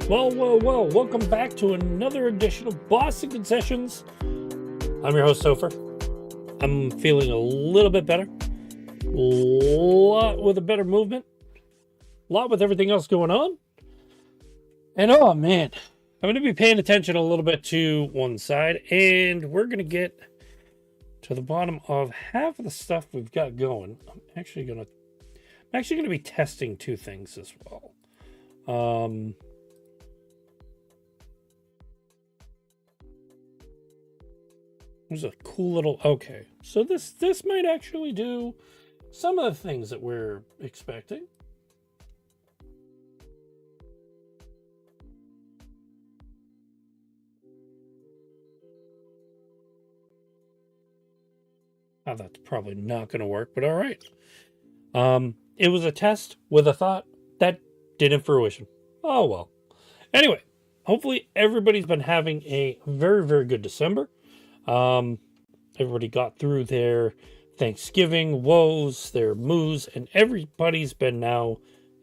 Well, welcome back to another edition of Boston Concessions. I'm your host, Topher. I'm feeling a little bit better. A lot with a better movement. A lot with everything else going on. And oh man, I'm going to be paying attention a little bit to one side, and we're going to get to the bottom of half of the stuff we've got going. I'm actually going to be testing two things as well. There's a cool little, okay. So this might actually do some of the things that we're expecting. Oh, that's probably not going to work, but all right. It was a test with a thought that didn't fruition. Oh, well. Anyway, hopefully everybody's been having a very, very good December. Everybody got through their Thanksgiving woes, their moos, and everybody's been now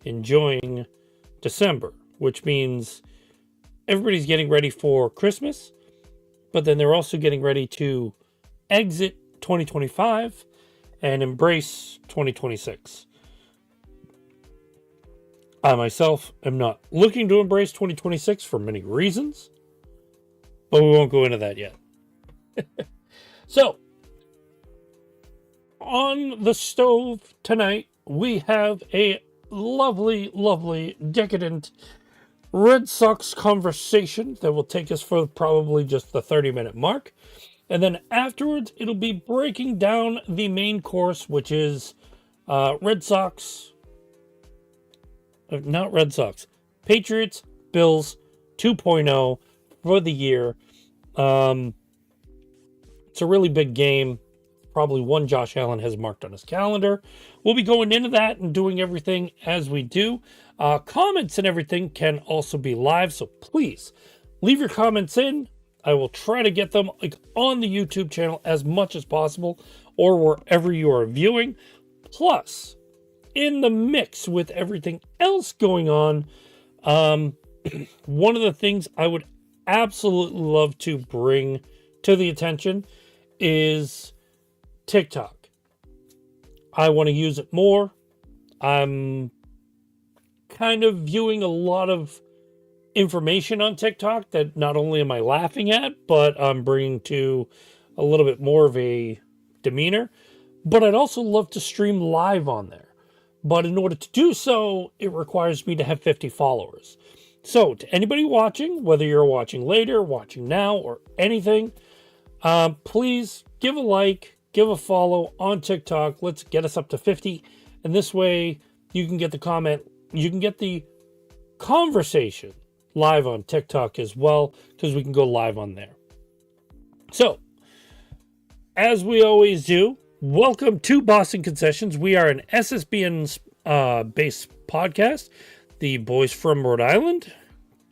enjoying December, which means everybody's getting ready for Christmas, but then they're also getting ready to exit 2025 and embrace 2026. I myself am not looking to embrace 2026 for many reasons, but we won't go into that yet. So, on the stove tonight, we have a lovely, lovely, decadent Red Sox conversation that will take us for probably just the 30-minute mark. And then afterwards, it'll be breaking down the main course, which is Patriots Bills 2.0 for the year. It's a really big game. Probably one Josh Allen has marked on his calendar. We'll be going into that and doing everything as we do. Comments and everything can also be live, so please leave your comments in. I will try to get them on the YouTube channel as much as possible or wherever you are viewing. Plus, in the mix with everything else going on, one of the things I would absolutely love to bring to the attention is TikTok. I want to use it more. I'm kind of viewing a lot of information on TikTok that not only am I laughing at, but I'm bringing to a little bit more of a demeanor. But I'd also love to stream live on there. But in order to do so, it requires me to have 50 followers. So to anybody watching, whether you're watching later, watching now, or anything, please give a like, give a follow on TikTok. Let's get us up to 50. And this way you can get the comment, you can get the conversation live on TikTok as well, because we can go live on there. So, as we always do, welcome to Boston Concessions. We are an SSBN based podcast. The boys from Rhode Island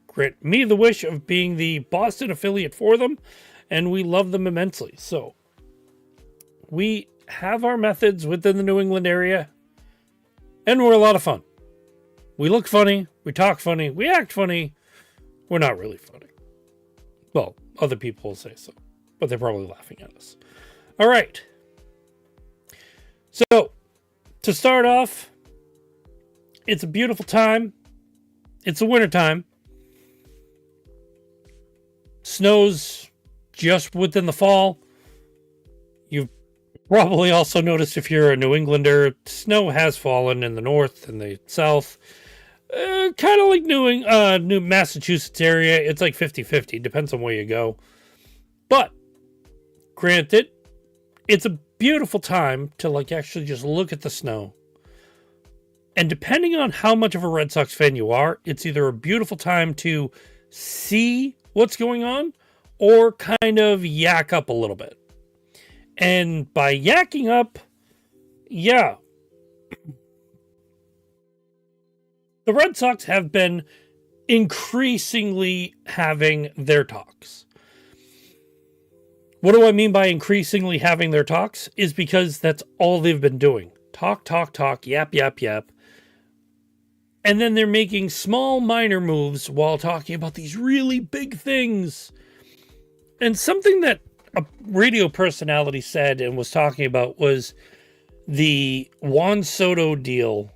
grant me the wish of being the Boston affiliate for them, and we love them immensely. So, we have our methods within the New England area, and we're a lot of fun. We look funny, we talk funny, we act funny. We're not really funny. Well, other people will say so, but they're probably laughing at us. All right. So, to start off, it's a beautiful time. It's a winter time. Snow's just within the fall. You've probably also noticed, if you're a New Englander, snow has fallen in the north and the south. Kind of like New Massachusetts area. It's like 50-50. Depends on where you go. But, granted, it's a beautiful time to actually just look at the snow. And depending on how much of a Red Sox fan you are, it's either a beautiful time to see what's going on or kind of yak up a little bit. And by yakking up, yeah, the Red Sox have been increasingly having their talks. What do I mean by increasingly having their talks? Is because that's all they've been doing. Talk, yap. And then they're making small minor moves while talking about these really big things. And something that a radio personality said and was talking about was the Juan Soto deal.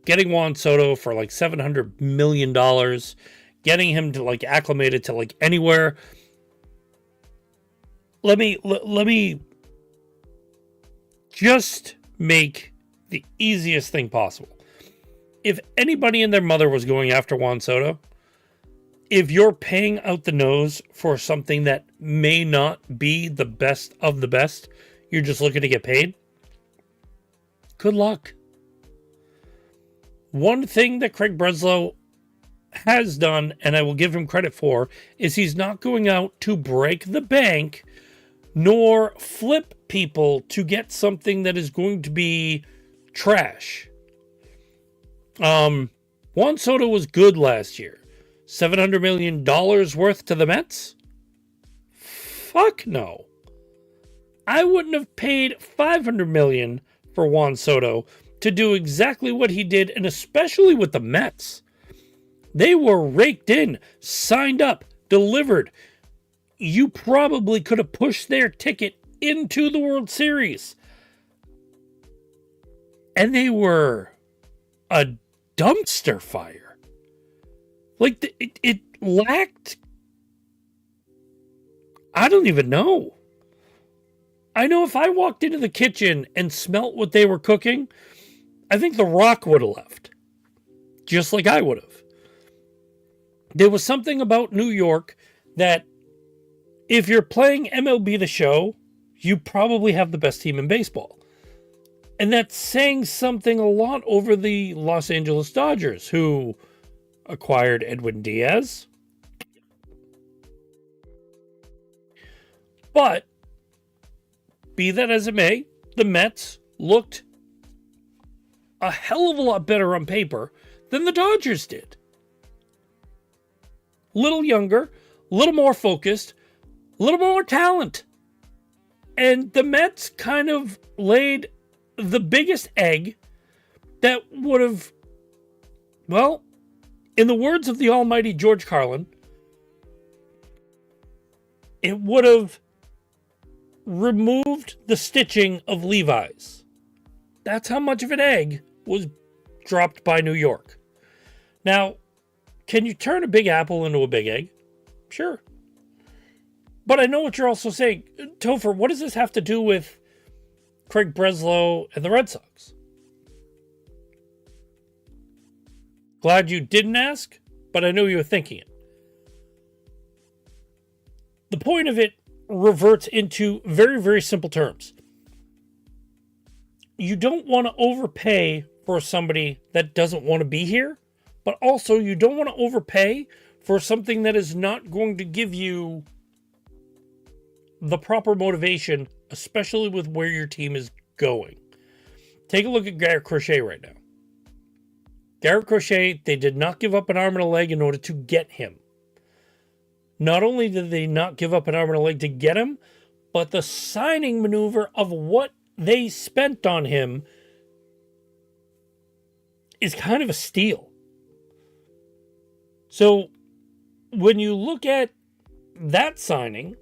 Getting Juan Soto for like $700 million, getting him to like acclimated to like anywhere. Let me just make the easiest thing possible. If anybody and their mother was going after Juan Soto, if you're paying out the nose for something that may not be the best of the best, you're just looking to get paid, good luck. One thing that Craig Breslow has done, and I will give him credit for, is he's not going out to break the bank nor flip people to get something that is going to be trash. Juan Soto was good last year. $700 million worth to the Mets? Fuck no. I wouldn't have paid $500 million for Juan Soto to do exactly what he did, and especially with the Mets. They were raked in, signed up, delivered. You probably could have pushed their ticket into the World Series. And they were a dumpster fire. Like, it lacked... I don't even know. I know if I walked into the kitchen and smelt what they were cooking, I think The Rock would have left. Just like I would have. There was something about New York that if you're playing MLB The Show, you probably have the best team in baseball. And that's saying something a lot over the Los Angeles Dodgers, who acquired Edwin Diaz. But, be that as it may, the Mets looked a hell of a lot better on paper than the Dodgers did. Little younger, a little more focused, a little more talent. And the Mets kind of laid the biggest egg that would have, well, in the words of the almighty George Carlin, it would have removed the stitching of Levi's. That's how much of an egg was dropped by New York. Now, can you turn a big apple into a big egg? Sure. But I know what you're also saying. Topher, what does this have to do with Craig Breslow and the Red Sox? Glad you didn't ask, but I know you were thinking it. The point of it reverts into very, very simple terms. You don't want to overpay for somebody that doesn't want to be here, but also you don't want to overpay for something that is not going to give you the proper motivation, especially with where your team is going. Take a look at Garrett Crochet right now. Garrett Crochet, they did not give up an arm and a leg in order to get him. Not only did they not give up an arm and a leg to get him, but the signing maneuver of what they spent on him is kind of a steal. So when you look at that signing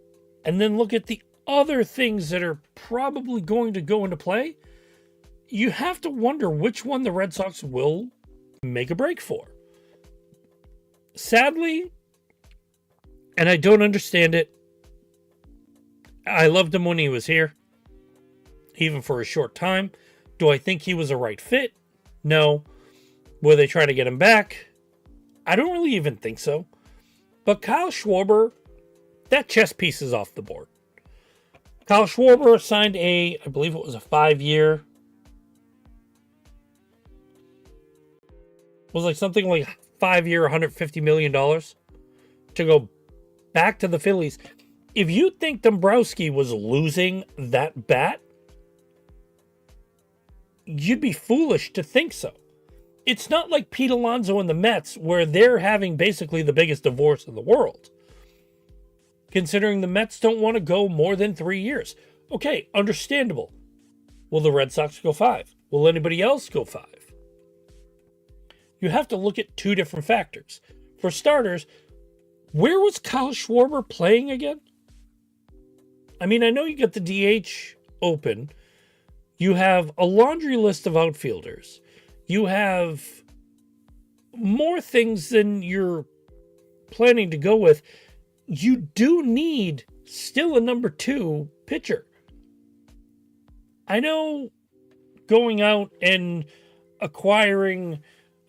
and then look at the other things that are probably going to go into play, you have to wonder which one the Red Sox will make a break for. Sadly, and I don't understand it, I loved him when he was here, even for a short time. Do I think he was a right fit? No. Will they try to get him back? I don't really even think so. But Kyle Schwarber, that chess piece is off the board. Kyle Schwarber signed I believe it was a 5-year. It was like something like 5-year, $150 million to go back to the Phillies. If you think Dombrowski was losing that bat, you'd be foolish to think so. It's not like Pete Alonso and the Mets, where they're having basically the biggest divorce in the world. Considering the Mets don't want to go more than 3 years. Okay, understandable. Will the Red Sox go 5? Will anybody else go 5? you have to look at two different factors. For starters, where was Kyle Schwarber playing again? I mean, I know you got the DH open. You have a laundry list of outfielders. You have more things than you're planning to go with. You do need still a number 2 pitcher. I know going out and acquiring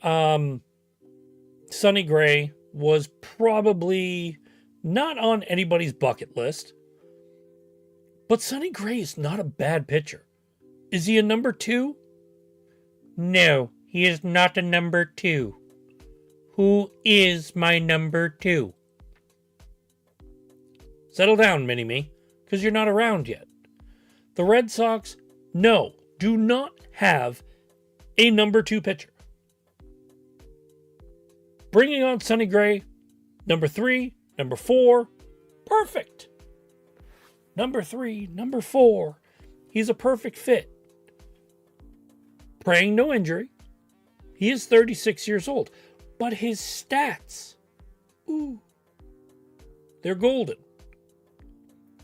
Sonny Gray was probably not on anybody's bucket list. But Sonny Gray is not a bad pitcher. Is he a number 2? No, he is not a number 2. Who is my number 2? Settle down, Mini-Me, because you're not around yet. The Red Sox, no, do not have a number 2 pitcher. Bringing on Sonny Gray, number 3, number 4, perfect. Number 3, number 4, he's a perfect fit. Praying no injury. He is 36 years old. But his stats, ooh, they're golden.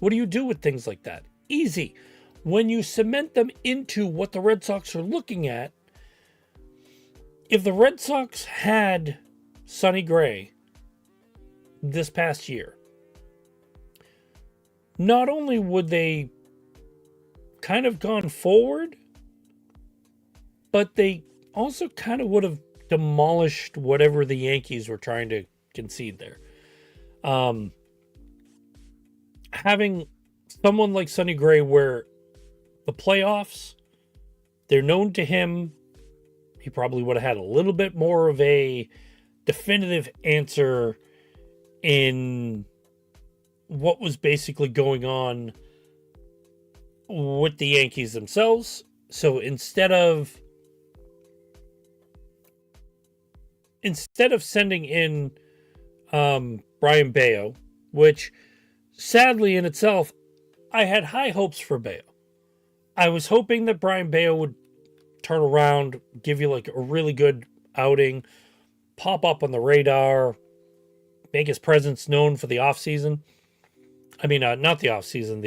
What do you do with things like that? Easy. When you cement them into what the Red Sox are looking at, if the Red Sox had Sonny Gray this past year, not only would they kind of gone forward, but they also kind of would have demolished whatever the Yankees were trying to concede there. Having someone like Sonny Gray, where the playoffs, they're known to him, he probably would have had a little bit more of a definitive answer in what was basically going on with the Yankees themselves. So instead of sending in Brian Bayo, which sadly in itself, I had high hopes for Bayo. I was hoping that Brian Bayo would turn around, give you like a really good outing, pop up on the radar, make his presence known for the offseason. I mean, not the offseason,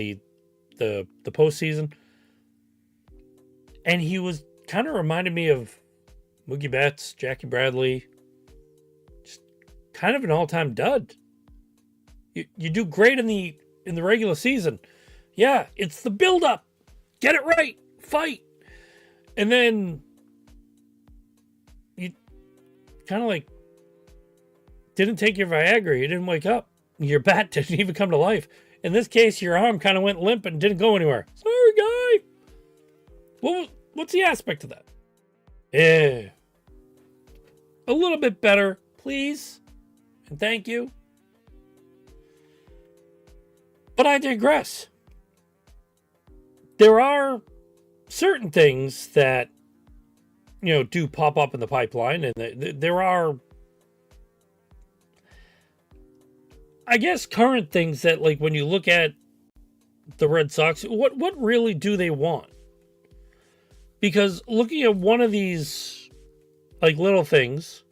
the postseason. And he was kind of reminded me of Mookie Betts, Jackie Bradley. Just kind of an all-time dud. You do great in the regular season. Yeah, it's the build-up. Get it right. Fight. And then you kind of like didn't take your Viagra. You didn't wake up. Your bat didn't even come to life. In this case, your arm kind of went limp and didn't go anywhere. Sorry, guy. What's the aspect of that? Yeah. A little bit better, please. And thank you. But I digress. There are certain things that, do pop up in the pipeline. And there are, I guess, current things that, like, when you look at the Red Sox, what really do they want? Because looking at one of these, like, little things,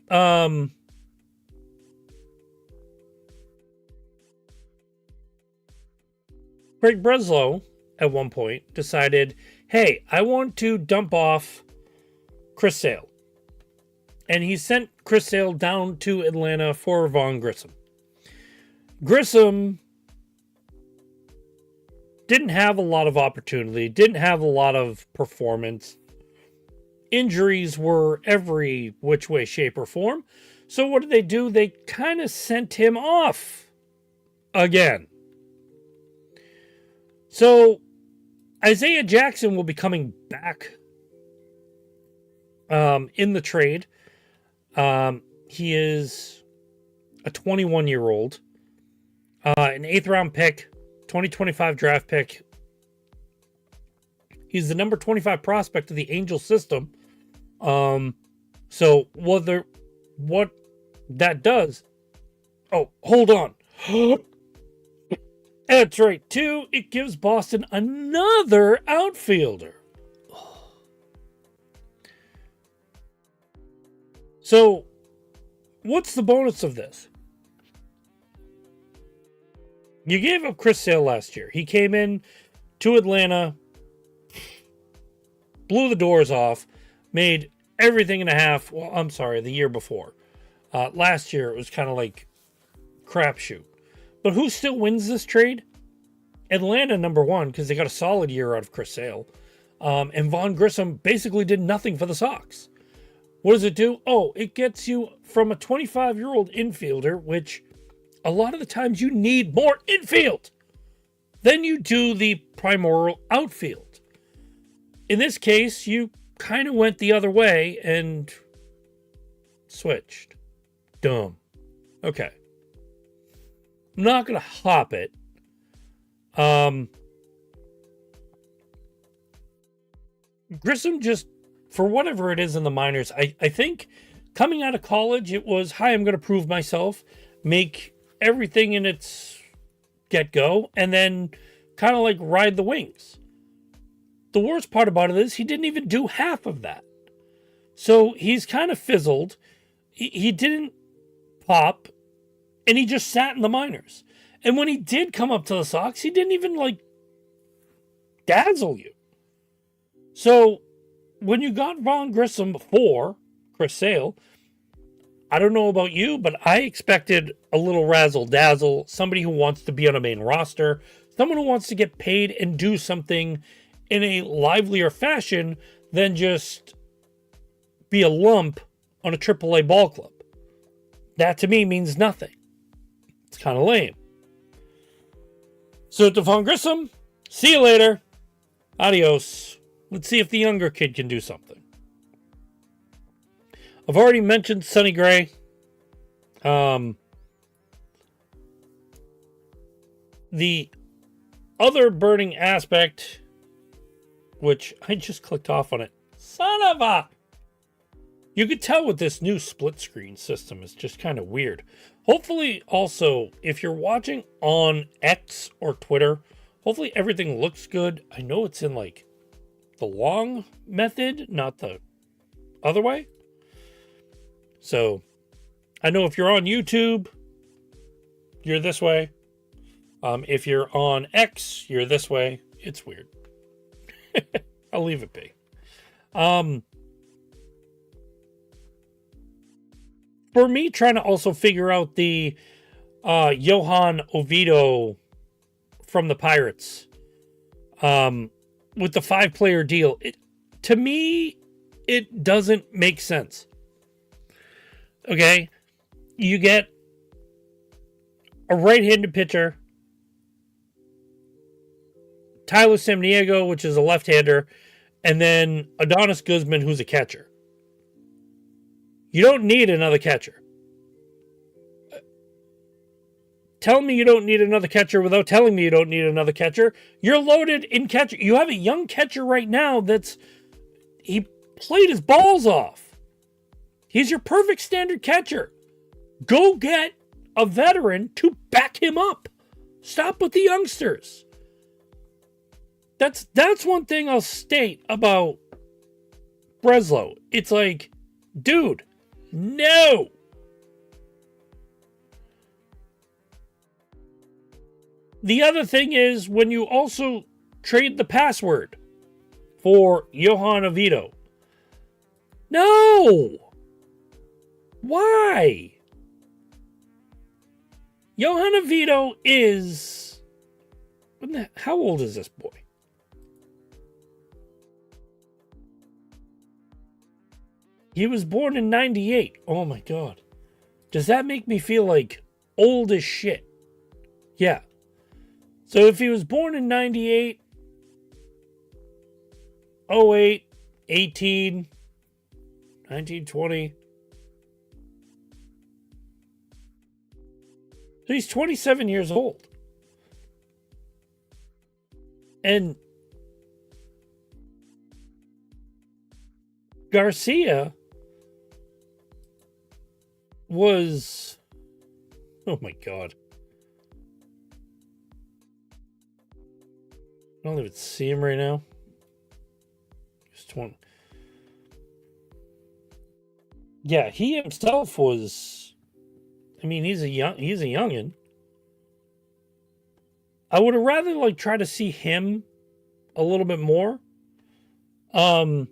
Craig Breslow, at one point, decided, hey, I want to dump off Chris Sale. And he sent Chris Sale down to Atlanta for Vaughn Grissom. Grissom didn't have a lot of opportunity, didn't have a lot of performance. Injuries were every which way, shape, or form. So what did they do? They kind of sent him off again. So Isaiah Jackson will be coming back in the trade. He is a 21-year-old. An 8th round pick, 2025 draft pick. He's the number 25 prospect of the Angel system. So what that does... Oh, hold on. That's right, too. It gives Boston another outfielder. So, what's the bonus of this? You gave up Chris Sale last year. He came in to Atlanta, blew the doors off, made everything in a half. Well, I'm sorry, the year before. Last year, it was kind of like crapshoot. But who still wins this trade? Atlanta, number one, because they got a solid year out of Chris Sale. And Von Grissom basically did nothing for the Sox. What does it do? Oh, it gets you from a 25-year-old infielder, which a lot of the times you need more infield than you do the primordial outfield. In this case, you kind of went the other way and switched. Dumb. Okay. I'm not going to hop it. Grissom just, for whatever it is in the minors, I think coming out of college, it was, hi, I'm going to prove myself, make everything in its get-go, and then kind of like ride the wings. The worst part about it is he didn't even do half of that. So he's kind of fizzled. He didn't pop, and he just sat in the minors. And when he did come up to the Sox, he didn't even like dazzle you. So when you got Von Grissom before Chris Sale, I don't know about you, but I expected a little razzle dazzle, somebody who wants to be on a main roster, someone who wants to get paid and do something in a livelier fashion than just be a lump on a AAA ball club. That to me means nothing. It's kind of lame. So to Von Grissom, see you later. Adios. Let's see if the younger kid can do something. I've already mentioned Sonny Gray. The other burning aspect, which I just clicked off on it. Son of a... You could tell with this new split screen system, it's just kind of weird. Hopefully, also, if you're watching on X or Twitter, hopefully everything looks good. I know it's in like the long method, not the other way. So, I know if you're on YouTube, you're this way. If you're on X, you're this way. It's weird. I'll leave it be. For me, trying to also figure out the Johan Oviedo from the Pirates with the 5-player deal, to me, it doesn't make sense. Okay? You get a right-handed pitcher, Tyler Samaniego, which is a left-hander, and then Adonis Guzman, who's a catcher. You don't need another catcher. Tell me you don't need another catcher without telling me you don't need another catcher. You're loaded in catcher. You have a young catcher right now he played his balls off. He's your perfect standard catcher. Go get a veteran to back him up. Stop with the youngsters. That's one thing I'll state about Breslow. It's like, dude, no. The other thing is when you also trade the password for Johan Oviedo. No. Why? Johan Oviedo is... How old is this boy? He was born in 98. Oh my God. Does that make me feel like old as shit? Yeah. So if he was born in 98, 08, 18, 19, 20. So he's 27 years old. And Garcia was... Oh my God. I don't even see him right now. He's 20. Yeah, he himself was. I mean, he's a youngin. I would have rather like try to see him a little bit more. Um,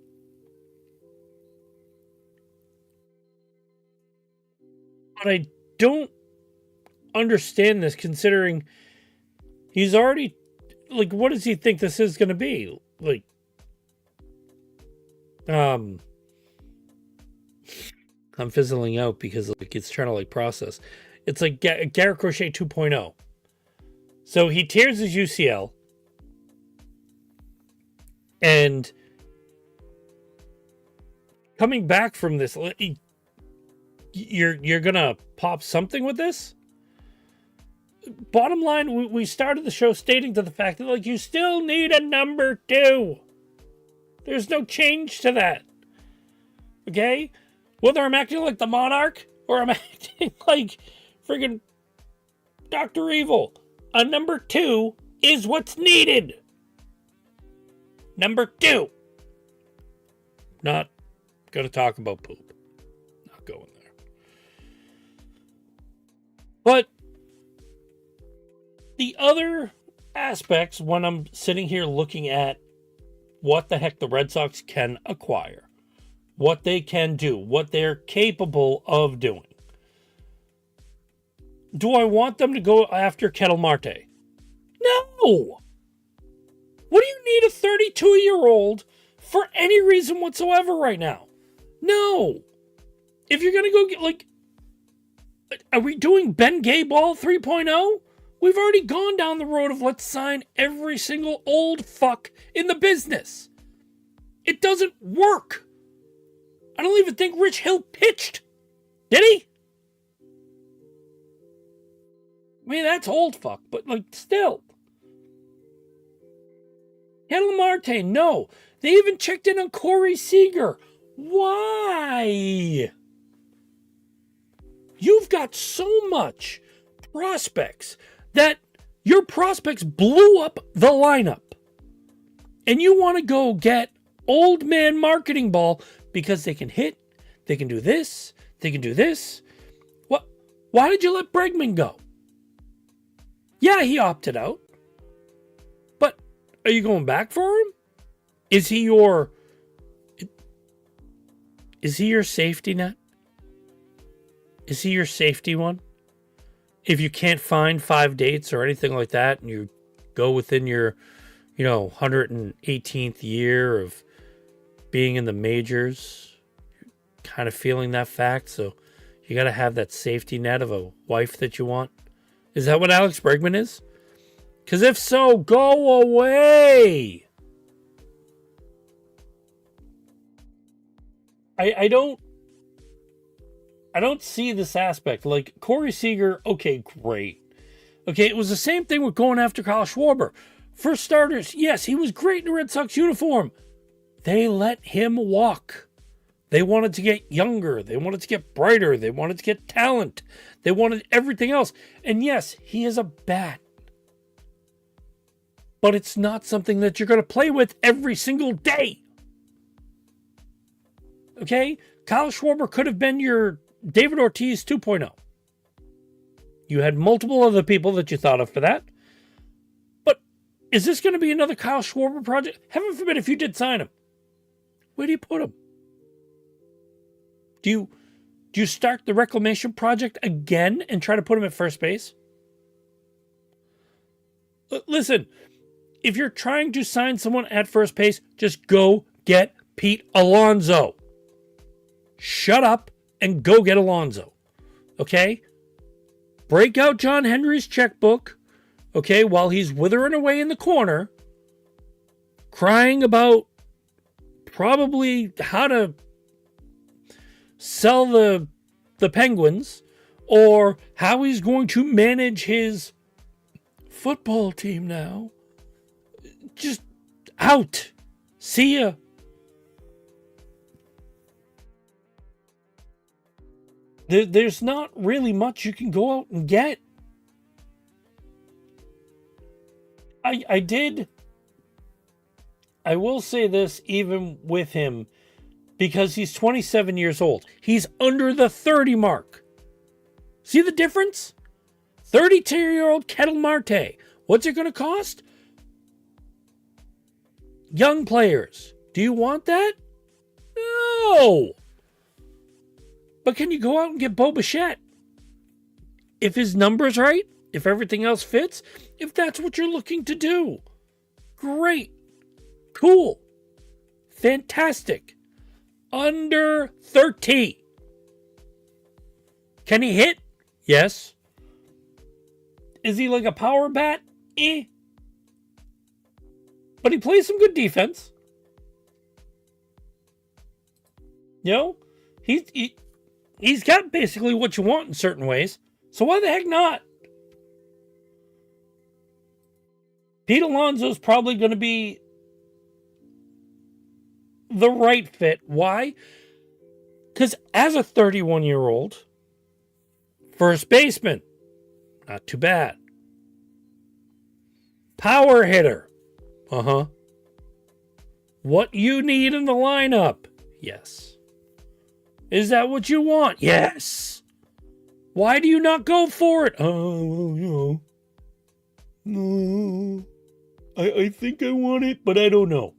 but I don't understand this considering he's already like, what does he think this is going to be? Like, um, I'm fizzling out because like it's trying to like process. It's like Garrett Crochet 2.0. So he tears his UCL, and coming back from this, you're gonna pop something with this. Bottom line, we started the show stating to the fact that like you still need a number 2. There's no change to that. Okay? Whether I'm acting like the Monarch or I'm acting like friggin' Dr. Evil, a number 2 is what's needed. Number 2. Not gonna talk about poop. Not going there. But the other aspects when I'm sitting here looking at what the heck the Red Sox can acquire, what they can do, what they're capable of doing. Do I want them to go after Kettle Marte? No! What do you need a 32-year-old for any reason whatsoever right now? No! If you're going to go get, like, are we doing Ben Gay Ball 3.0? We've already gone down the road of let's sign every single old fuck in the business. It doesn't work. I don't even think Rich Hill pitched. Did he? I mean, that's old fuck, but like still. Kettle Marte, no. They even checked in on Corey Seager. Why? You've got so much prospects that your prospects blew up the lineup. And you want to go get old man marketing ball because they can hit, they can do this, they can do this. What? Why did you let Bregman go? Yeah, he opted out. But are you going back for him? Is he your safety net? Is he your safety one? If you can't find 5 dates or anything like that and you go within your, 118th year of being in the majors, kind of feeling that fact, so you got to have that safety net of a wife that you want. Is that what Alex Bregman is? Because if so, go away. I don't see this aspect. Like Corey Seager, okay, great. Okay, it was the same thing with going after Kyle Schwarber. For starters, yes, he was great in a Red Sox uniform. They let him walk. They wanted to get younger. They wanted to get brighter. They wanted to get talent. They wanted everything else. And yes, he is a bat. But it's not something that you're going to play with every single day. Okay? Kyle Schwarber could have been your David Ortiz 2.0. You had multiple other people that you thought of for that. But is this going to be another Kyle Schwarber project? Heaven forbid if you did sign him. Where do you put him? Do you start the reclamation project again and try to put him at first base? Listen, if you're trying to sign someone at first base, just go get Pete Alonso. Shut up and go get Alonso. Okay? Break out John Henry's checkbook, okay, while he's withering away in the corner, crying about probably how to sell the Penguins or how he's going to manage his football team now. Just out. See ya. There's not really much you can go out and get. I will say this, even with him, because he's 27 years old. He's under the 30 mark. See the difference? 32-year-old Ketel Marte. What's it going to cost? Young players. Do you want that? No. But can you go out and get Bo Bichette? If his number's right, if everything else fits, if that's what you're looking to do. Great. Cool. Fantastic. Under 30. Can he hit? Yes. Is he like a power bat? But he plays some good defense. You know, he's got basically what you want in certain ways. So why the heck not? Pete Alonso's probably going to be the right fit. Why? Because as a 31-year-old, first baseman, not too bad. Power hitter. What you need in the lineup. Yes. Is that what you want? Yes. Why do you not go for it? No. I think I want it, but I don't know.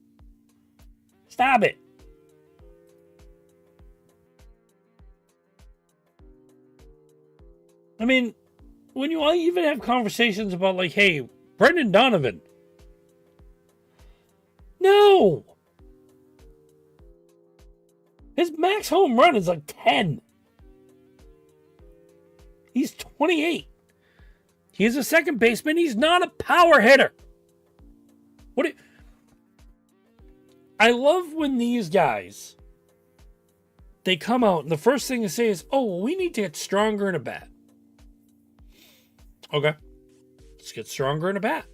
Stop it. I mean, when you all even have conversations about like, hey, Brendan Donovan. No. His max home run is like 10. He's 28. He's a second baseman. He's not a power hitter. I love when these guys, they come out and the first thing they say is, oh, well, we need to get stronger in a bat. Okay. Let's get stronger in a bat.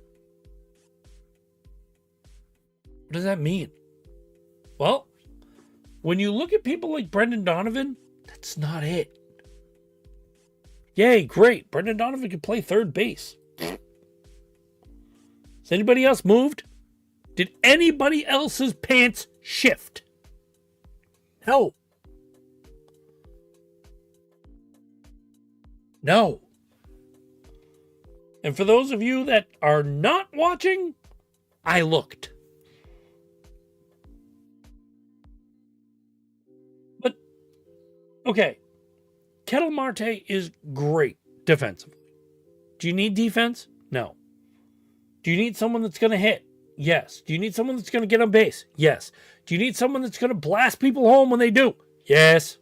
What does that mean? Well, when you look at people like Brendan Donovan, that's not it. Yay, great. Brendan Donovan can play third base. Has anybody else moved? Did anybody else's pants shift? No. No. And for those of you that are not watching, I looked. But, okay. Ketel Marte is great defensively. Do you need defense? No. Do you need someone that's going to hit? Yes. Do you need someone that's going to get on base? Yes. Do you need someone that's going to blast people home when they do? Yes.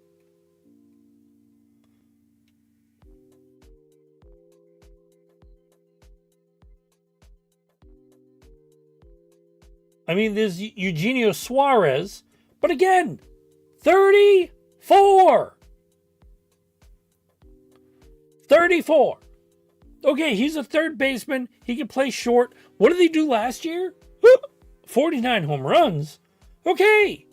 I mean, there's Eugenio Suarez, but again, 34. 34. Okay, he's a third baseman. He can play short. What did he do last year? 49 home runs. Okay.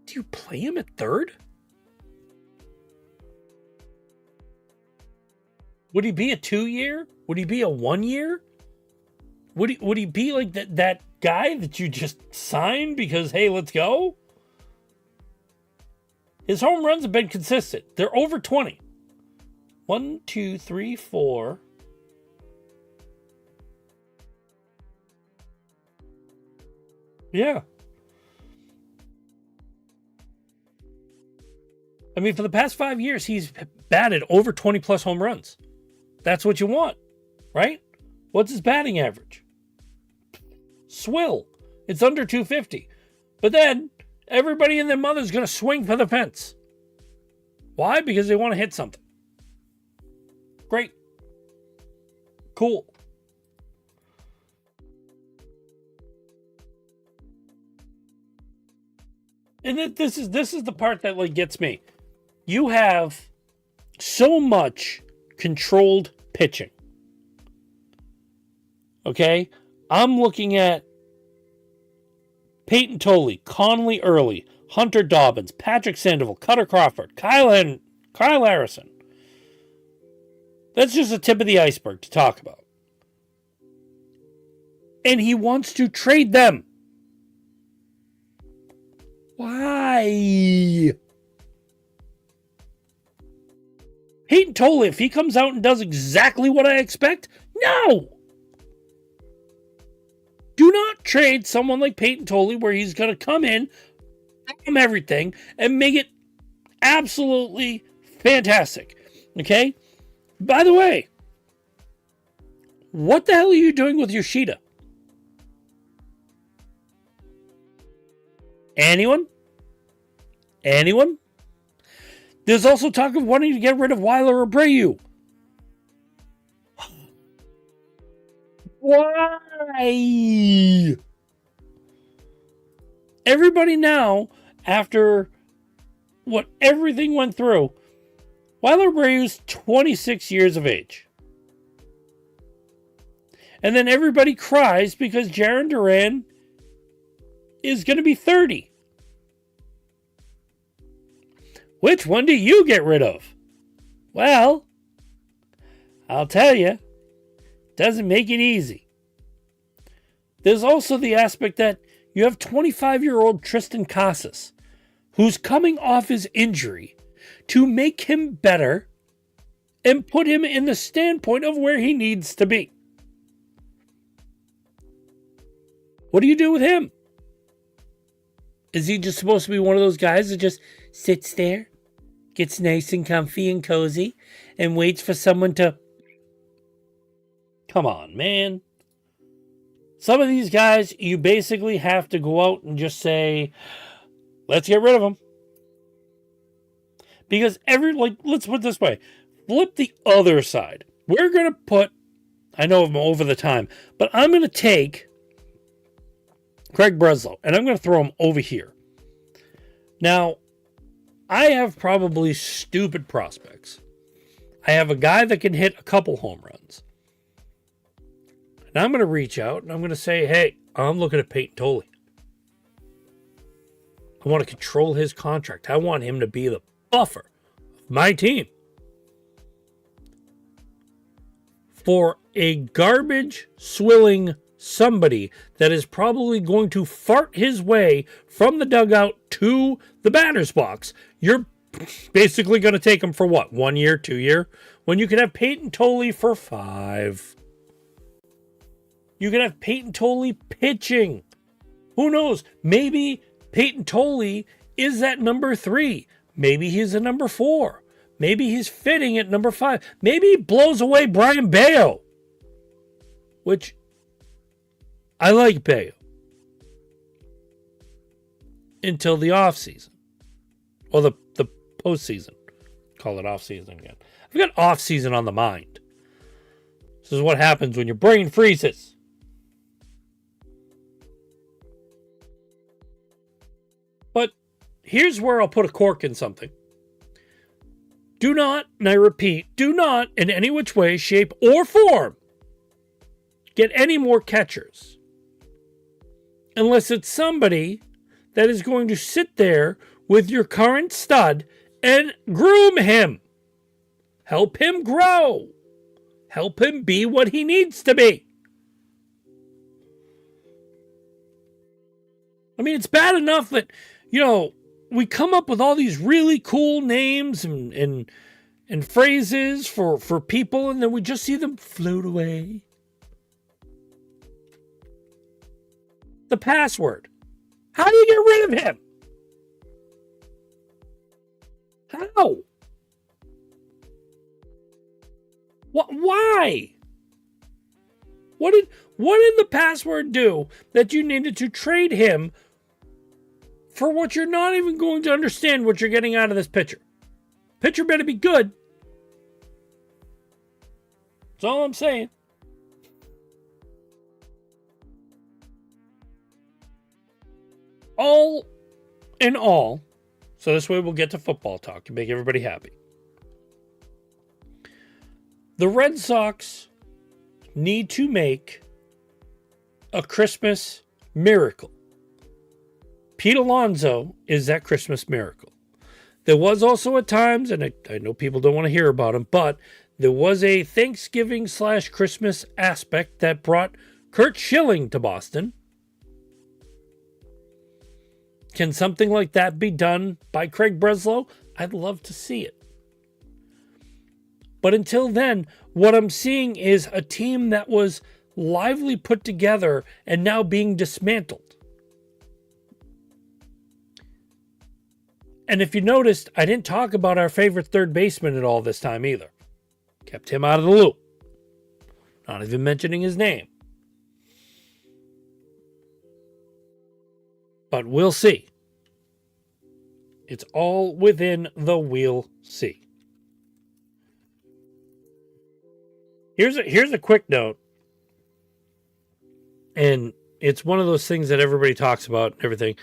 Do you play him at third? Would he be a 2-year? Would he be a 1-year? Would he be like that guy that you just signed because, hey, let's go? His home runs have been consistent. They're over 20. 1, 2, 3, 4. Yeah. I mean, for the past 5 years, he's batted over 20 plus home runs. That's what you want, right? What's his batting average? Swill. It's under 250. But then everybody and their mother's going to swing for the fence. Why? Because they want to hit something. Great. Cool. And this is the part that like gets me. You have so much controlled pitching. Okay? I'm looking at Peyton Tolley, Connolly Early, Hunter Dobbins, Patrick Sandoval, Cutter Crawford, Kyle Harrison. That's just the tip of the iceberg to talk about. And he wants to trade them. Why? Peyton Tolley, if he comes out and does exactly what I expect, no! Do not trade someone like Peyton Tolley where he's going to come in, from everything, and make it absolutely fantastic. Okay? By the way, what the hell are you doing with Yoshida? Anyone? Anyone? There's also talk of wanting to get rid of Weiler Abreu. Why? Everybody now, after what everything went through, Weiler Abreu's 26 years of age. And then everybody cries because Jarren Duran is going to be 30. Which one do you get rid of? Well, I'll tell you, doesn't make it easy. There's also the aspect that you have 25-year-old Tristan Casas, who's coming off his injury to make him better and put him in the standpoint of where he needs to be. What do you do with him? Is he just supposed to be one of those guys that just sits there, gets nice and comfy and cozy, and waits for someone to... Come on, man. Some of these guys, you basically have to go out and just say, let's get rid of them. Because let's put it this way. Flip the other side. We're going to put, I know I'm over the time, but I'm going to take Craig Breslow, and I'm going to throw him over here. Now, I have probably stupid prospects. I have a guy that can hit a couple home runs. And I'm going to reach out and I'm going to say, hey, I'm looking at Peyton Tolley. I want to control his contract. I want him to be the buffer of my team. For a garbage swilling somebody that is probably going to fart his way from the dugout to the batter's box, you're basically going to take him for what? 1 year, 2 year? When you can have Peyton Tolley for 5. You can have Peyton Tolley pitching. Who knows? Maybe Peyton Tolley is that number 3. Maybe he's a number 4. Maybe he's fitting at number 5. Maybe he blows away Brian Bayo. Which, I like Bayo. Until the offseason. Or the postseason. Call it offseason again. I've got offseason on the mind. This is what happens when your brain freezes. But here's where I'll put a cork in something. Do not, and I repeat, do not in any which way, shape, or form get any more catchers. Unless it's somebody that is going to sit there with your current stud and groom him. Help him grow. Help him be what he needs to be. I mean, it's bad enough that, we come up with all these really cool names and phrases for people, and then we just see them float away. The password. How do you get rid of him? How? Why? What did the password do that you needed to trade him for what you're not even going to understand what you're getting out of this pitcher? Pitcher better be good. That's all I'm saying. All in all, so this way we'll get to football talk and make everybody happy. The Red Sox need to make a Christmas miracle. Pete Alonso is that Christmas miracle. There was also at times, and I know people don't want to hear about him, but there was a Thanksgiving/Christmas aspect that brought Curt Schilling to Boston. Can something like that be done by Craig Breslow? I'd love to see it. But until then, what I'm seeing is a team that was lively put together and now being dismantled. And if you noticed, I didn't talk about our favorite third baseman at all this time either. Kept him out of the loop. Not even mentioning his name. But we'll see. It's all within the we'll see. Here's a quick note. And it's one of those things that everybody talks about and everything.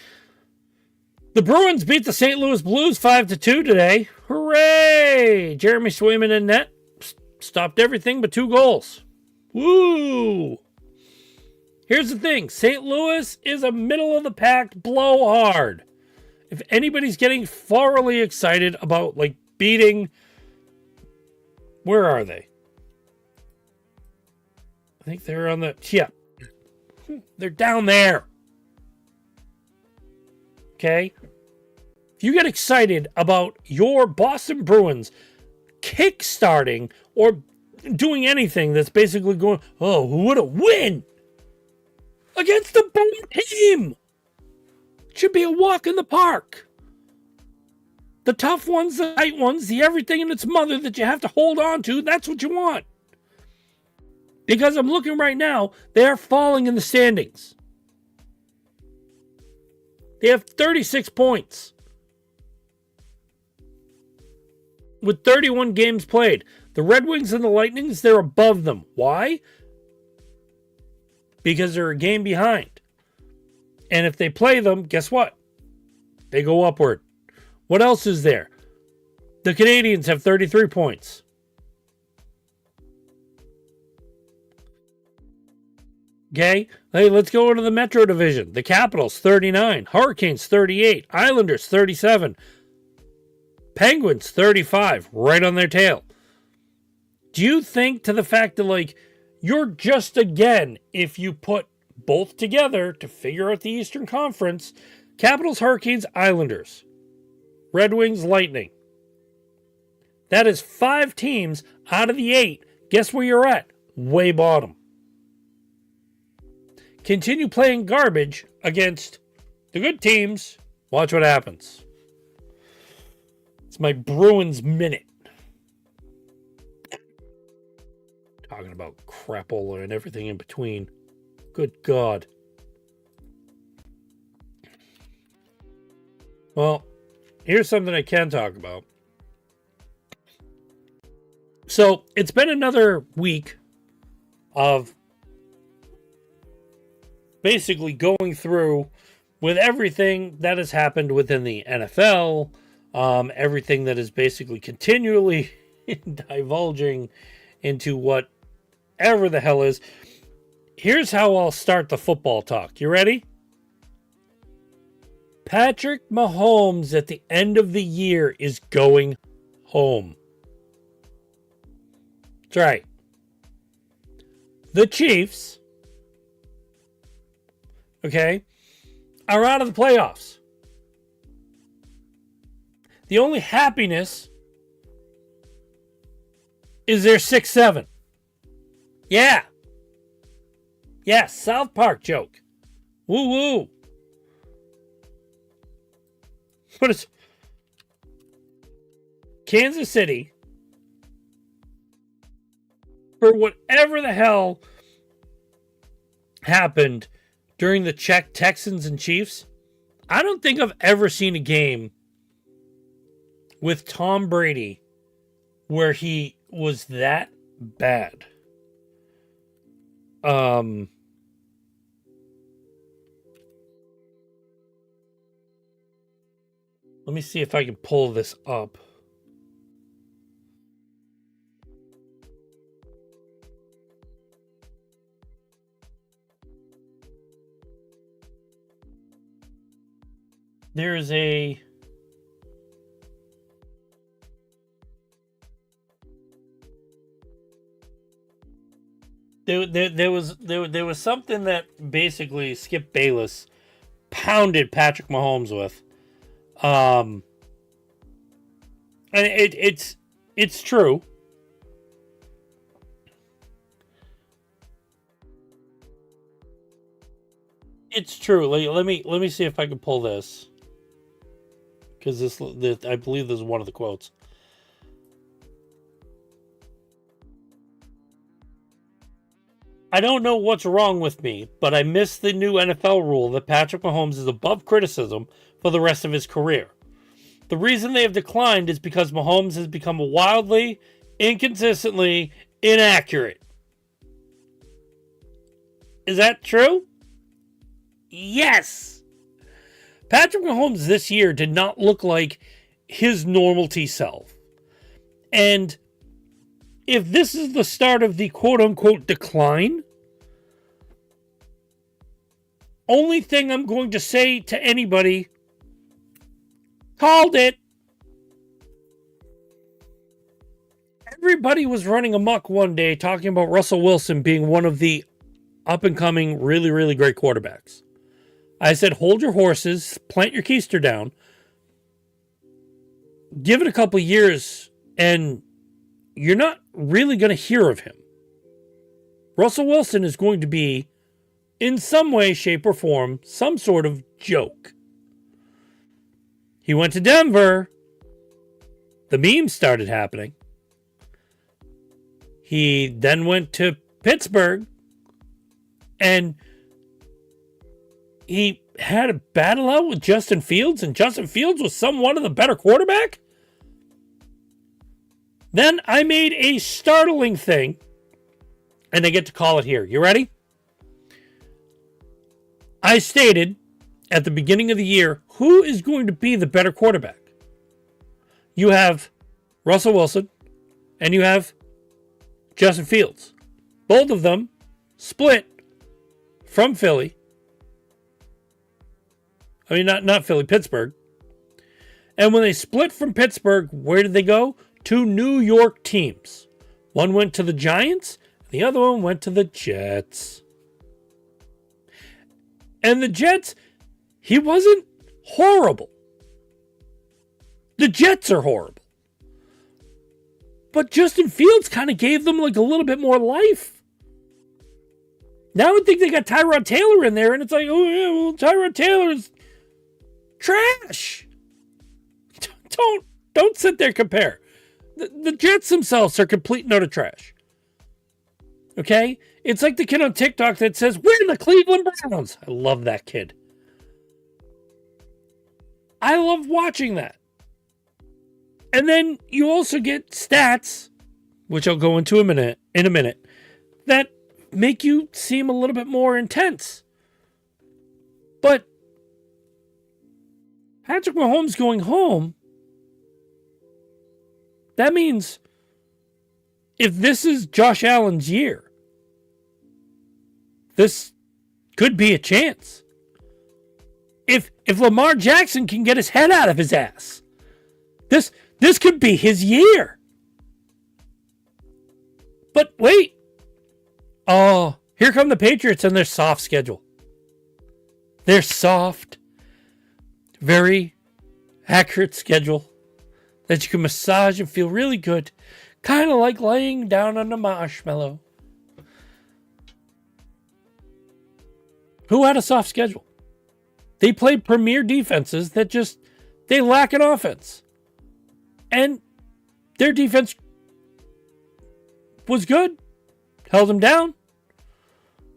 The Bruins beat the St. Louis Blues 5-2 today. Hooray! Jeremy Swayman in net. Stopped everything but 2 goals. Woo! Here's the thing. St. Louis is a middle-of-the-pack blowhard. If anybody's getting thoroughly excited about, like, beating... Where are they? I think they're on the... Yeah. They're down there. Okay? If you get excited about your Boston Bruins kick-starting or doing anything that's basically going, oh, what a win against the bum team. Should be a walk in the park. The tough ones, the tight ones, the everything and its mother that you have to hold on to, that's what you want. Because I'm looking right now, they are falling in the standings. They have 36 points. With 31 games played. The Red Wings and the Lightnings, they're above them. Why? Because they're a game behind. And if they play them, guess what? They go upward. What else is there? The Canadiens have 33 points. Okay, hey, let's go into the Metro Division. The Capitals, 39. Hurricanes, 38. Islanders, 37. Penguins, 35. Right on their tail. Do you think to the fact that, like, you're just, again, if you put both together to figure out the Eastern Conference, Capitals, Hurricanes, Islanders. Red Wings, Lightning. That is 5 teams out of the 8. Guess where you're at? Way bottom. Continue playing garbage against the good teams. Watch what happens. It's my Bruins minute. Talking about crapola and everything in between. Good God. Well, here's something I can talk about. So, it's been another week of basically going through with everything that has happened within the NFL, everything that is basically continually divulging into whatever the hell is. Here's how I'll start the football talk. You ready? Patrick Mahomes at the end of the year is going home. That's right. The Chiefs, okay, are out of the playoffs. The only happiness is their 6-7. Yeah. Yeah, South Park joke. Woo woo. What is Kansas City, for whatever the hell happened during the Texans and Chiefs, I don't think I've ever seen a game with Tom Brady where he was that bad. Let me see if I can pull this up. There's a there was something that basically Skip Bayless pounded Patrick Mahomes with. And it's true. It's true. Let me see if I can pull this, because this I believe this is one of the quotes. I don't know what's wrong with me, but I miss the new NFL rule that Patrick Mahomes is above criticism for the rest of his career. The reason they have declined is because Mahomes has become wildly, inconsistently inaccurate. Is that true? Yes. Patrick Mahomes this year did not look like his normality self. And if this is the start of the quote-unquote decline, only thing I'm going to say to anybody, called it. Everybody was running amok one day talking about Russell Wilson being one of the up-and-coming, really, really great quarterbacks. I said, hold your horses, plant your keister down, give it a couple years, and you're not really going to hear of him. Russell Wilson is going to be, in some way, shape, or form, some sort of joke. He went to Denver. The memes started happening. He then went to Pittsburgh. And he had a battle out with Justin Fields, and Justin Fields was somewhat of the better quarterback. Then I made a startling thing, and I get to call it here. You ready? I stated at the beginning of the year, who is going to be the better quarterback? You have Russell Wilson, and you have Justin Fields. Both of them split from Philly. I mean, not Philly, Pittsburgh. And when they split from Pittsburgh, where did they go? Two New York teams. One went to the Giants, the other one went to the Jets. And the Jets, he wasn't horrible. The Jets are horrible. But Justin Fields kind of gave them like a little bit more life. Now I think they got Tyrod Taylor in there, and it's like, oh yeah, well, Tyrod Taylor is trash. Don't sit there and compare. The Jets themselves are complete and utter trash. Okay? It's like the kid on TikTok that says, we're the Cleveland Browns. I love that kid. I love watching that. And then you also get stats, which I'll go into in a minute, that make you seem a little bit more intense. But Patrick Mahomes going home, that means if this is Josh Allen's year, this could be a chance. If Lamar Jackson can get his head out of his ass, this could be his year. But wait. Oh, here come the Patriots and their soft schedule. Their soft, very accurate schedule that you can massage and feel really good. Kind of like laying down on a marshmallow. Who had a soft schedule? They played premier defenses that they lack an offense. And their defense was good. Held them down.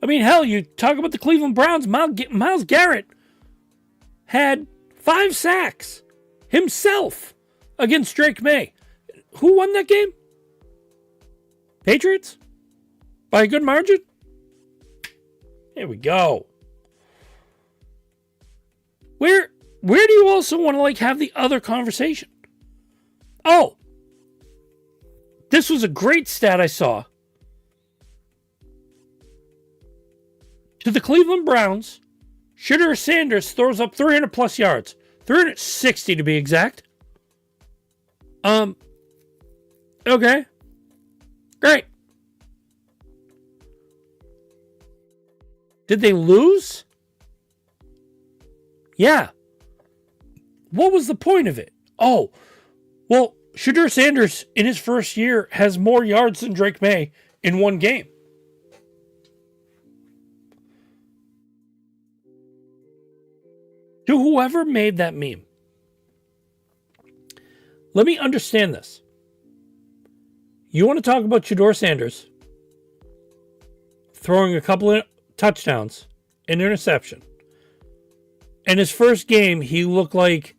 I mean, hell, you talk about the Cleveland Browns. Myles Garrett had 5 sacks himself against Drake May. Who won that game? Patriots? By a good margin? Here we go. Where do you also want to have the other conversation? Oh, this was a great stat I saw. To the Cleveland Browns, Shedeur Sanders throws up 300 plus yards. 360 to be exact. Okay. Great. Did they lose? Yeah. What was the point of it? Oh, well, Shedeur Sanders in his first year has more yards than Drake May in one game. To whoever made that meme, let me understand this. You want to talk about Shedeur Sanders throwing a couple of touchdowns, an interception. In his first game, he looked like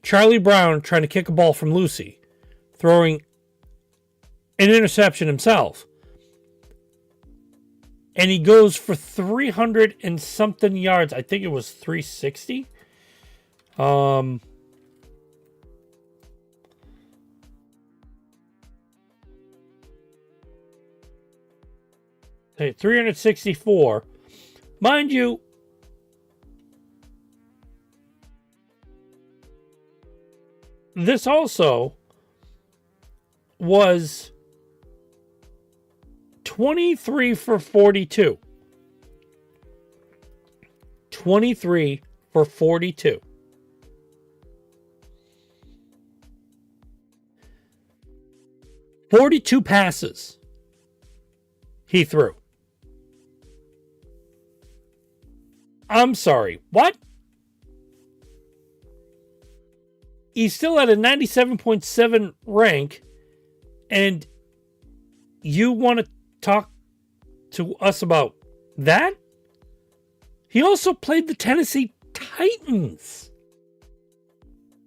Charlie Brown trying to kick a ball from Lucy, throwing an interception himself. And he goes for 300 and something yards. I think it was 360. 364. Mind you, this also was 23 for 42. 23 for 42. "42 passes he threw." I'm sorry, what? He's still at a 97.7 rank, and you want to talk to us about that? He also played the Tennessee Titans.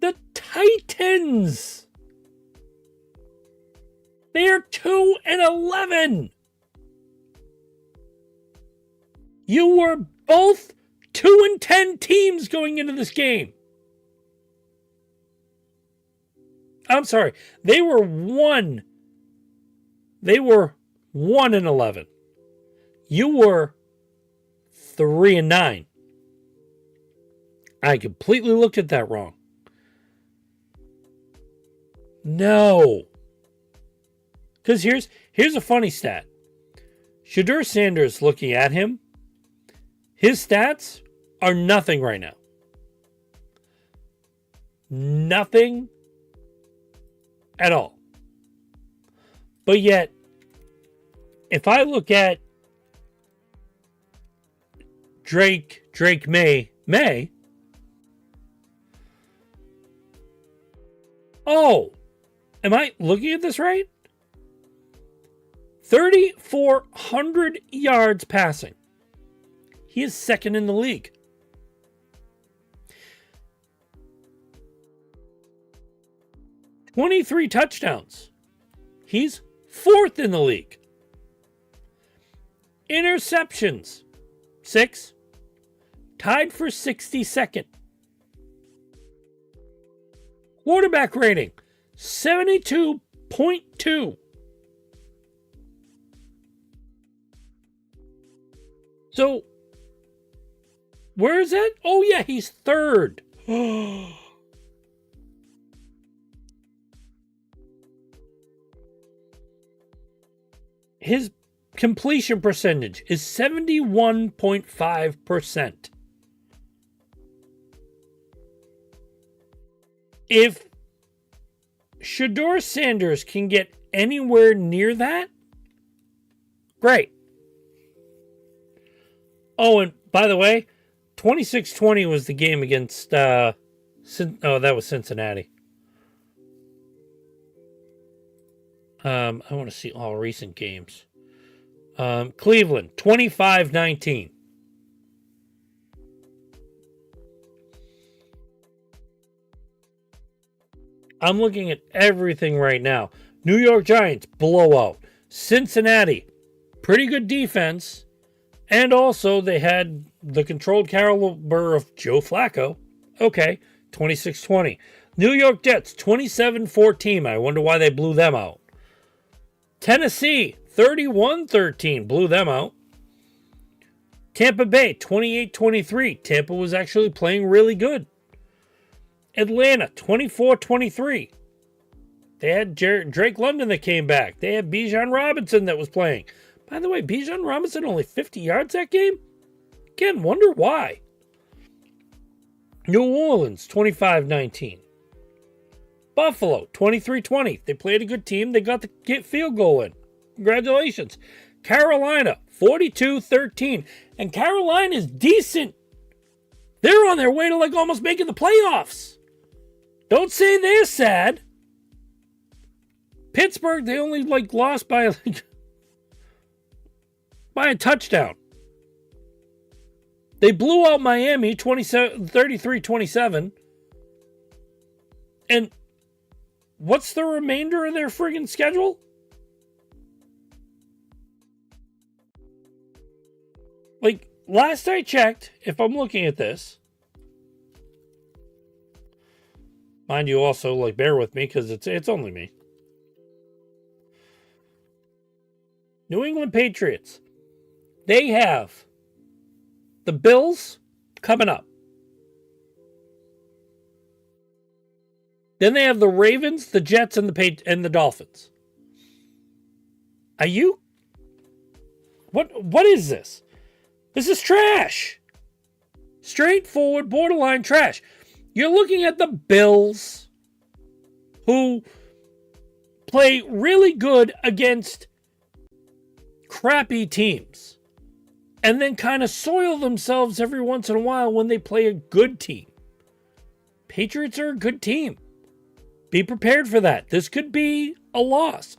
The Titans! They are 2-11. You were both 2-10 teams going into this game. I'm sorry. They were 1-11. You were 3-9. I completely looked at that wrong. No. Because here's a funny stat. Shedeur Sanders, looking at him, his stats are nothing right now. Nothing at all. But yet, if I look at Drake May. Oh, am I looking at this right? 3,400 yards passing. He is second in the league. "23 touchdowns. He's fourth in the league. Interceptions, 6. Tied for 62nd. Quarterback rating, 72.2. So, where is that? Oh, yeah, he's third. His completion percentage is 71.5%. If Shedeur Sanders can get anywhere near that, great. Oh, and by the way, 26-20 was the game against, that was Cincinnati. I want to see all recent games. Cleveland, 25-19. I'm looking at everything right now. New York Giants, blowout. Cincinnati, pretty good defense. And also, they had the controlled caliber of Joe Flacco. Okay, 26-20. New York Jets, 27-14. I wonder why they blew them out. Tennessee, 31-13. Blew them out. Tampa Bay, 28-23. Tampa was actually playing really good. Atlanta, 24-23. They had Drake London that came back. They had Bijan Robinson that was playing. By the way, Bijan Robinson only 50 yards that game? Again, wonder why. New Orleans, 25-19. Buffalo, 23-20. They played a good team. They got the field goal in. Congratulations. Carolina, 42-13. And Carolina is decent. They're on their way to like almost making the playoffs. Don't say they're sad. Pittsburgh, they only like lost by a touchdown. They blew out Miami 33-27. And what's the remainder of their friggin' schedule? Like, last I checked, if I'm looking at this, mind you, also, like, bear with me because it's only me. New England Patriots. They have the Bills coming up. Then they have the Ravens, the Jets, and the Dolphins. Are you? What is this? This is trash. Straightforward, borderline trash. You're looking at the Bills, who play really good against crappy teams, and then kind of soil themselves every once in a while when they play a good team. Patriots are a good team. Be prepared for that. This could be a loss.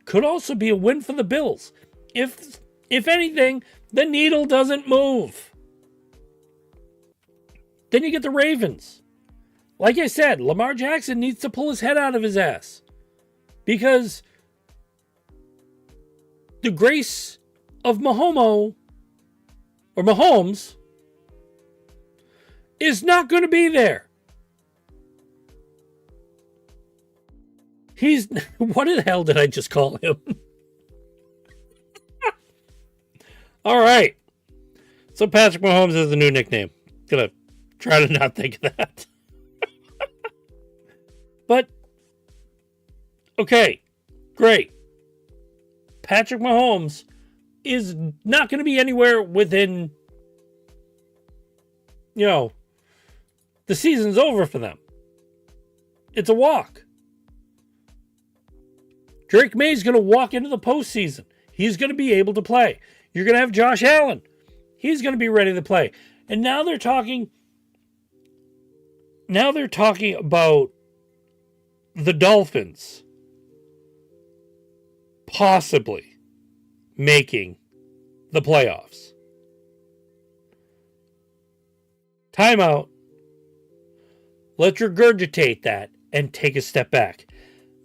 Could also be a win for the Bills. If anything, the needle doesn't move. Then you get the Ravens. Like I said, Lamar Jackson needs to pull his head out of his ass. Because the grace of Mahomes is not going to be there. What the hell did I just call him? All right. So Patrick Mahomes is the new nickname. Gonna try to not think of that. But, okay, great. Patrick Mahomes is not going to be anywhere within, the season's over for them. It's a walk. Drake May's going to walk into the postseason. He's going to be able to play. You're going to have Josh Allen. He's going to be ready to play. And now they're talking about the Dolphins possibly making the playoffs. Timeout. Let's regurgitate that and take a step back.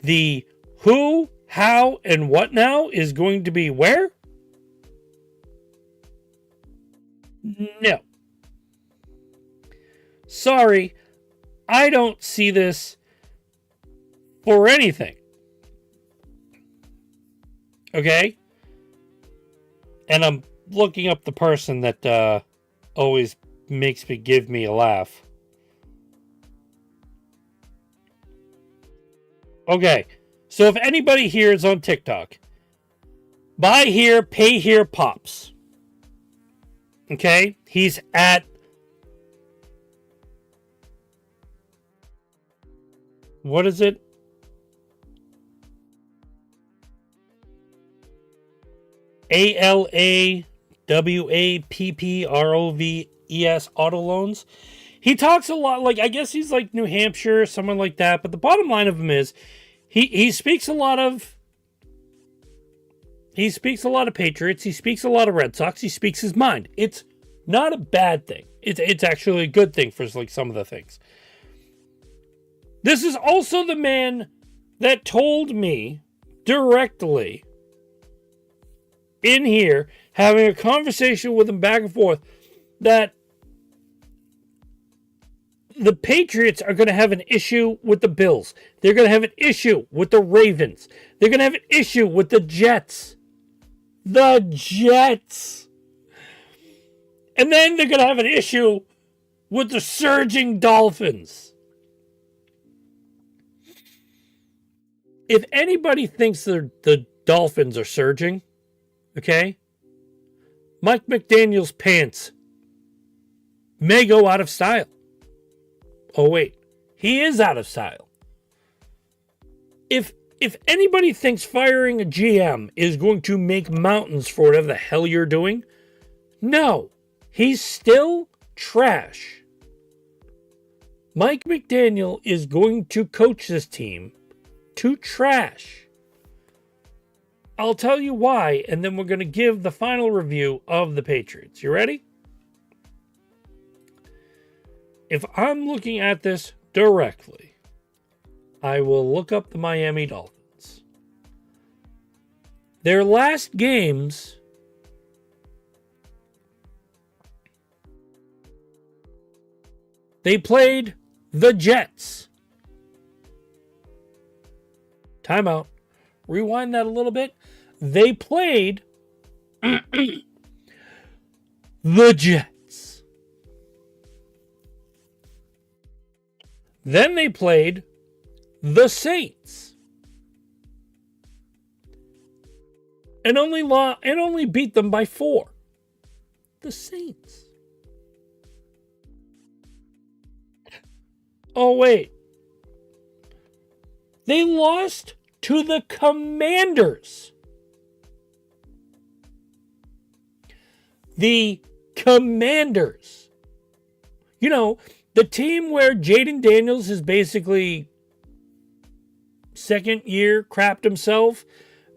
The who, how, and what now is going to be where? No. Sorry, I don't see this for anything. Okay? And I'm looking up the person that always makes me give me a laugh. Okay, so if anybody here is on TikTok, buy here, pay here, pops. Okay? He's at what is it? ALAWAPPROVES Auto Loans. He talks a lot, like, I guess he's like New Hampshire, someone like that. But the bottom line of him is he speaks a lot of Patriots. He speaks a lot of Red Sox. He speaks his mind. It's not a bad thing. It's actually a good thing for like some of the things. This is also the man that told me directly in here, having a conversation with him back and forth, that the Patriots are going to have an issue with the Bills. They're going to have an issue with the Ravens. They're going to have an issue with the Jets. The Jets. And then they're going to have an issue with the surging Dolphins. If anybody thinks the Dolphins are surging, okay, Mike McDaniel's pants may go out of style. Oh, wait. He is out of style. If anybody thinks firing a GM is going to make mountains for whatever the hell you're doing, no. He's still trash. Mike McDaniel is going to coach this team to trash. I'll tell you why, and then we're going to give the final review of the Patriots. You ready? If I'm looking at this directly, I will look up the Miami Dolphins. Their last games, they played the Jets. Timeout. Rewind that a little bit. They played the Jets. Then they played the Saints. And only beat them by 4. The Saints. Oh, wait. They lost to the Commanders. The Commanders. You know, the team where Jaden Daniels is basically second year crapped himself,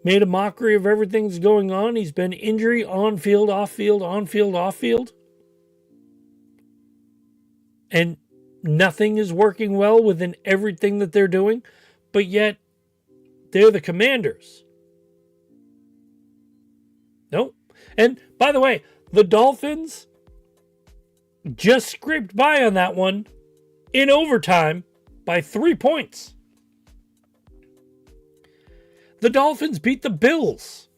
made a mockery of everything that's going on. He's been injury on field, off field, on field, off field. And nothing is working well within everything that they're doing. But yet, they're the Commanders. Nope. And by the way, the Dolphins just scraped by on that one in overtime by 3 points. The Dolphins beat the Bills,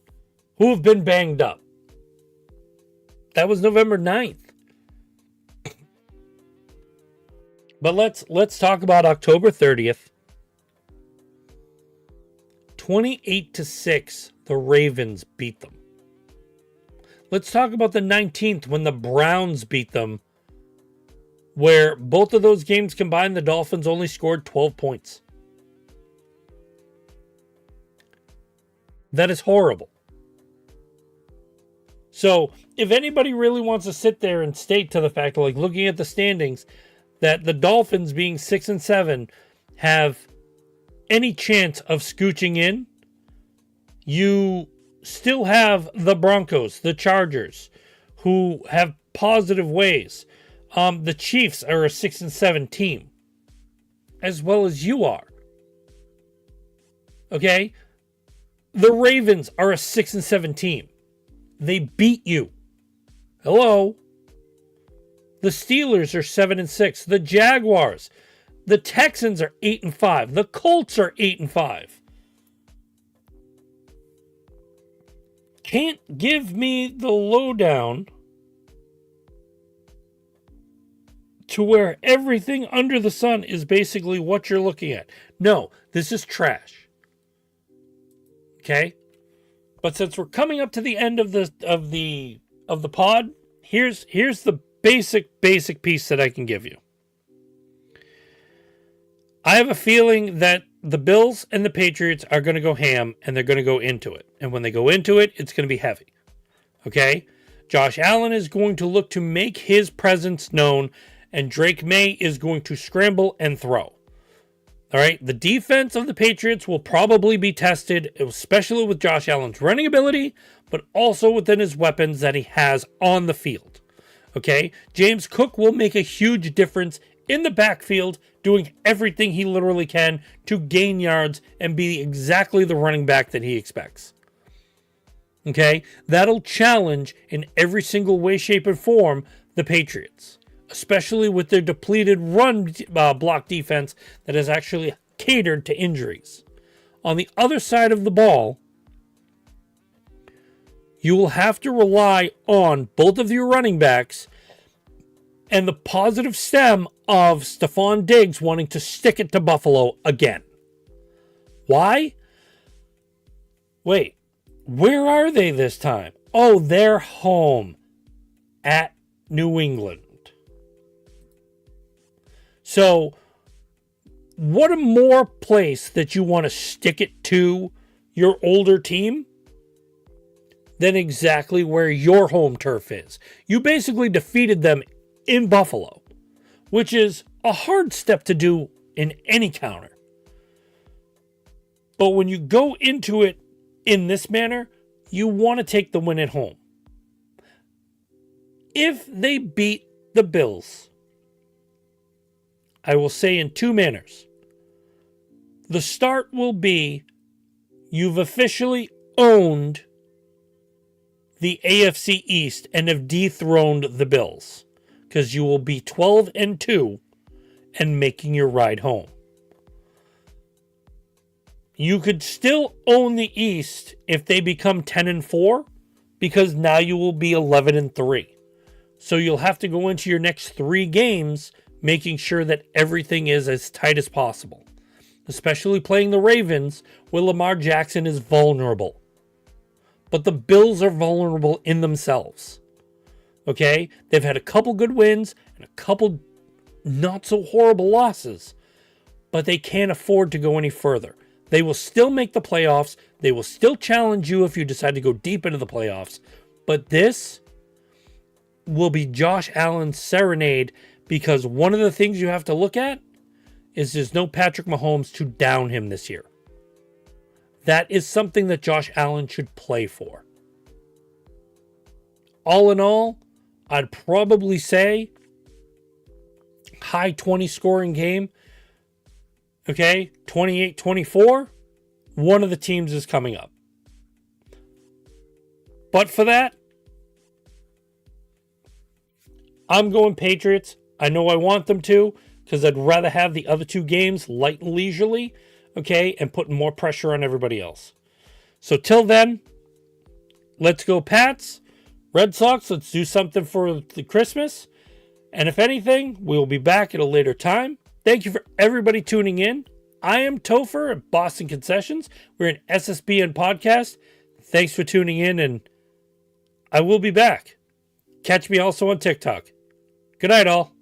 who have been banged up. That was November 9th. But let's talk about October 30th. 28-6, the Ravens beat them. Let's talk about the 19th when the Browns beat them, where both of those games combined, the Dolphins only scored 12 points. That is horrible. So, if anybody really wants to sit there and state to the fact, like looking at the standings, that the Dolphins being 6-7 have any chance of scooching in, you still have the Broncos, the Chargers, who have positive ways. The Chiefs are a 6-7 team, as well as you are. Okay? The Ravens are a 6-7 team. They beat you. Hello? The Steelers are 7-6. The Jaguars, the Texans are 8-5. The Colts are 8-5. Can't give me the lowdown to where everything under the sun is basically what you're looking at. No, this is trash. Okay? But since we're coming up to the end of the pod, here's the basic piece that I can give you. I have a feeling that the Bills and the Patriots are going to go ham, and they're going to go into it. And when they go into it, it's going to be heavy. Okay? Josh Allen is going to look to make his presence known, and Drake May is going to scramble and throw. All right? The defense of the Patriots will probably be tested, especially with Josh Allen's running ability, but also within his weapons that he has on the field. Okay? James Cook will make a huge difference in the backfield, doing everything he literally can to gain yards and be exactly the running back that he expects. Okay? That'll challenge in every single way, shape, and form the Patriots, especially with their depleted run block defense that has actually catered to injuries. On the other side of the ball, you will have to rely on both of your running backs and the positive stem of Stephon Diggs wanting to stick it to Buffalo again. Why? Wait, where are they this time? Oh, they're home at New England. So, what a more place that you want to stick it to your older team than exactly where your home turf is. You basically defeated them in Buffalo, which is a hard step to do in any counter. But when you go into it in this manner, you want to take the win at home. If they beat the Bills, I will say in two manners. The start will be you've officially owned the AFC East and have dethroned the Bills, because you will be 12-2 and making your ride home. You could still own the East if they become 10-4, because now you will be 11-3. So you'll have to go into your next 3 games making sure that everything is as tight as possible. Especially playing the Ravens, where Lamar Jackson is vulnerable. But the Bills are vulnerable in themselves. Okay? They've had a couple good wins and a couple not so horrible losses. But they can't afford to go any further. They will still make the playoffs. They will still challenge you if you decide to go deep into the playoffs. But this will be Josh Allen's serenade, because one of the things you have to look at is there's no Patrick Mahomes to down him this year. That is something that Josh Allen should play for. All in all, I'd probably say high 20 scoring game. Okay, 28-24. One of the teams is coming up. But for that, I'm going Patriots. I know I want them to, because I'd rather have the other 2 games light and leisurely, okay, and putting more pressure on everybody else. So till then, let's go Pats. Red Sox, let's do something for the Christmas. And if anything, we'll be back at a later time. Thank you for everybody tuning in. I am Topher at Boston Concessions. We're an SSBN podcast. Thanks for tuning in, and I will be back. Catch me also on TikTok. Good night, all.